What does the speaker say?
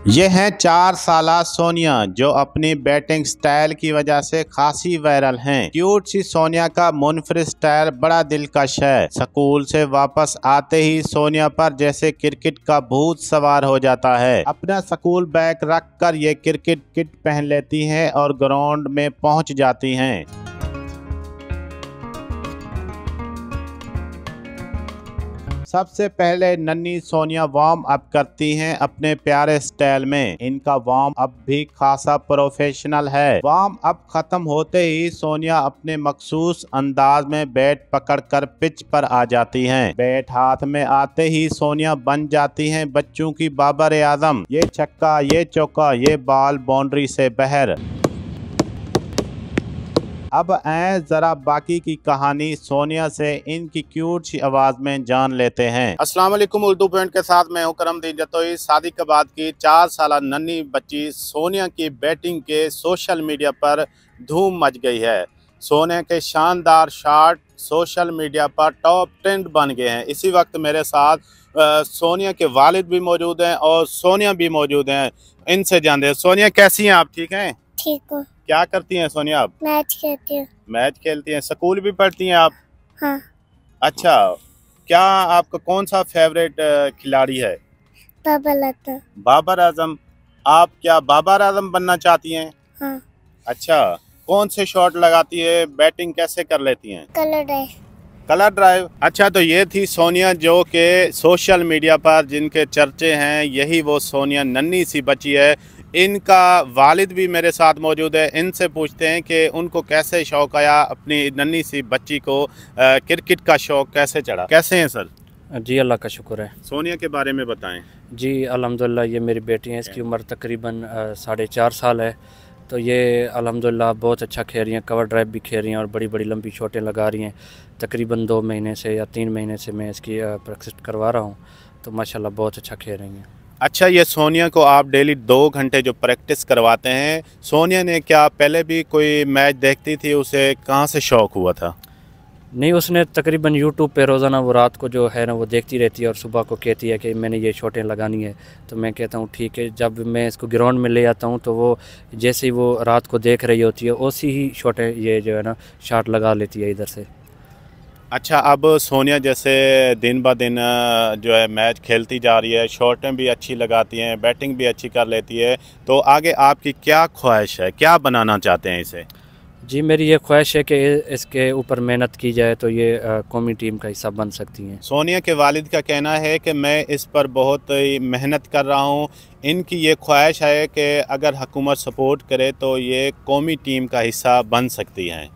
ये हैं 4 साला सोनिया जो अपनी बैटिंग स्टाइल की वजह से खासी वायरल हैं। क्यूट सी सोनिया का मुनफरिद स्टाइल बड़ा दिलकश है। स्कूल से वापस आते ही सोनिया पर जैसे क्रिकेट का भूत सवार हो जाता है। अपना स्कूल बैग रख कर ये क्रिकेट किट पहन लेती हैं और ग्राउंड में पहुंच जाती हैं। सबसे पहले नन्ही सोनिया वार्म अप करती हैं अपने प्यारे स्टाइल में। इनका वार्म अप भी खासा प्रोफेशनल है। वार्म अप खत्म होते ही सोनिया अपने मखसूस अंदाज में बैट पकड़कर पिच पर आ जाती हैं। बैट हाथ में आते ही सोनिया बन जाती हैं बच्चों की बाबर आजम। ये छक्का, ये चौका, ये बॉल बाउंड्री से बाहर। अब आए जरा बाकी की कहानी सोनिया से इनकी क्यूट सी आवाज में जान लेते हैं। अस्सलाम वालेकुम, उर्दू पॉइंट के साथ मैं हूं करमदीन जतोई। शादी के बाद की 4 साल नन्ही बच्ची सोनिया की बैटिंग के सोशल मीडिया पर धूम मच गई है। सोनिया के शानदार शॉट सोशल मीडिया पर टॉप ट्रेंड बन गए हैं। इसी वक्त मेरे साथ सोनिया के वालिद भी मौजूद हैं और सोनिया भी मौजूद हैं। इनसे जानते हैं। सोनिया कैसी हैं आप? ठीक हैं? ठीक हूँ। क्या करती हैं सोनिया आप? मैच खेलती हूँ। मैच खेलती हैं। स्कूल भी पढ़ती हैं आप? हाँ। अच्छा, क्या आपका कौन सा फेवरेट खिलाड़ी है? बाबर आजम। बाबर आजम। आप क्या बाबर आजम बनना चाहती हैं? हाँ। अच्छा, कौन से शॉट लगाती है? बैटिंग कैसे कर लेती हैं? Colour drive. Colour drive. अच्छा, तो ये थी सोनिया जो कि सोशल मीडिया पर जिनके चर्चे हैं। यही वो सोनिया नन्ही सी बच्ची है। इनका वालिद भी मेरे साथ मौजूद है। इनसे पूछते हैं कि उनको कैसे शौक़ आया, अपनी नन्ही सी बच्ची को क्रिकेट का शौक़ कैसे चढ़ा। कैसे हैं सर? जी अल्लाह का शुक्र है। सोनिया के बारे में बताएं। जी अल्हम्दुलिल्लाह, ये मेरी बेटी है। इसकी उम्र तकरीबन 4.5 साल है। तो ये अल्हम्दुलिल्लाह बहुत अच्छा खेल रही हैं। कवर ड्राइव भी खेल रही हैं और बड़ी बड़ी लंबी शॉटें लगा रही हैं। तकरीबन 2 महीने से या 3 महीने से मैं इसकी प्रैक्टिस करवा रहा हूँ। तो माशाल्लाह बहुत अच्छा खेल रही हैं। अच्छा, ये सोनिया को आप डेली 2 घंटे जो प्रैक्टिस करवाते हैं, सोनिया ने क्या पहले भी कोई मैच देखती थी? उसे कहाँ से शौक़ हुआ था? नहीं, उसने तकरीबन यूट्यूब पे रोज़ाना वो रात को जो है ना वो देखती रहती है और सुबह को कहती है कि मैंने ये शॉटें लगानी है। तो मैं कहता हूँ ठीक है। जब मैं इसको ग्राउंड में ले आता हूँ तो वो जैसे ही वो रात को देख रही होती है उसी ही शॉटें ये जो है ना शॉट लगा लेती है इधर से। अच्छा, अब सोनिया जैसे दिन ब दिन जो है मैच खेलती जा रही है, शॉटें भी अच्छी लगाती हैं, बैटिंग भी अच्छी कर लेती है, तो आगे आपकी क्या ख्वाहिश है? क्या बनाना चाहते हैं इसे? जी मेरी ये ख्वाहिश है कि इसके ऊपर मेहनत की जाए तो ये कौमी टीम का हिस्सा बन सकती हैं। सोनिया के वालिद का कहना है कि मैं इस पर बहुत ही मेहनत कर रहा हूँ। इनकी ये ख्वाहिश है कि अगर हुकूमत सपोर्ट करे तो ये कौमी टीम का हिस्सा बन सकती हैं।